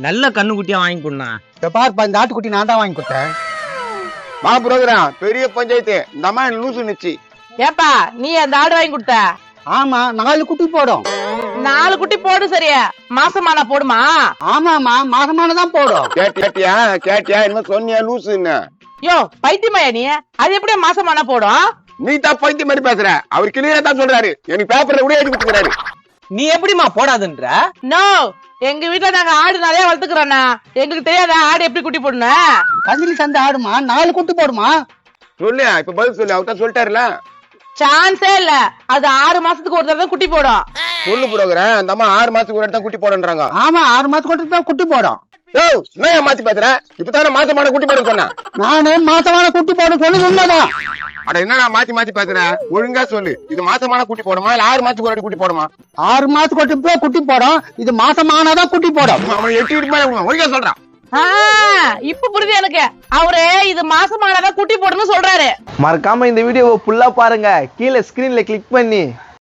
நல்ல கண்ணுக்குட்டியா வாங்கி கொடுண்ணா. பாருப்பா, இந்த ஆட்டுக்குட்டி நான் தான் வாங்கி கொடுத்தேன். மா புரோகிராம் பெரிய பஞ்சாயத்து இந்த அம்மா லூசு நிச்சு. ஏப்பா நீ அந்த ஆடு வாங்கி கொடுத்த? ஆமா, 4 குட்டி போடும். 4 குட்டி போடு. சரியா மாசமான போடுமா? ஆமாமா, மாசமானதான் போடும். கேட்டியா என்ன சொன்னியா லூசுன்னு? யோ பைத்தியமாயா நீ? அது எப்படி மாசமான போடும்? நீ தான் பைத்தியம் மாதிரி பேசுற. அவர் கிளியரா தான் சொல்றாரு. எனக்கு பேப்பர்ல கூட எழுதி கொடுத்துக்கிறாரு. நீ எப்படிமா போடாதுன்ற? நோ, எங்க வீட்டுல நாங்க ஆடு நிறைய வளர்த்துக்கிறோம்னா. எங்களுக்கு தெரியாதா ஆடு எப்படி குட்டி போடணும்? கதிரி சந்தை ஆடுமா 4 குட்டி போடுமா? சொல்லு, இப்ப பதில் சொல்லு. அவர் தான் சொல்லிட்டாருல. சான்ஸே இல்ல. அது 6 மாசத்துக்கு ஒரு தடவை குட்டி போடும். சொல்லு புரோகிராம், அந்த அம்மா 6 மாசத்துக்கு ஒரு இடத்த குட்டி போடுன்றாங்க. ஆமா, 6 மாசத்துக்கு தான் குட்டி போடும். நான் மாத்தி பேசுற. இப்பதானே மாசமான குட்டி போட சொன்னேன். நானு மாசமான குட்டி போட சொல்லி உண்மைதான். அட என்ன நான் மாத்தி பேசுறேன்? ஒழுங்கா சொல்லு. இது மாசமான குட்டி போடுமா இல்ல 6 மாசத்துக்கு ஒரு குட்டி போடுமா? 6 மாசத்துக்கு குட்டி போடும். இது மாசமானாதான் குட்டி போடும். அவன் 8 வீட்டு ஒழுங்கா சொல்றான். இப்ப புரியுது எனக்கு. அவரு இது மாசமானதான் குட்டி போடுன்னு சொல்றாரு. மறக்காம இந்த வீடியோவை ஃபுல்லா பாருங்க. கீழே ஸ்கிரீன்ல கிளிக் பண்ணி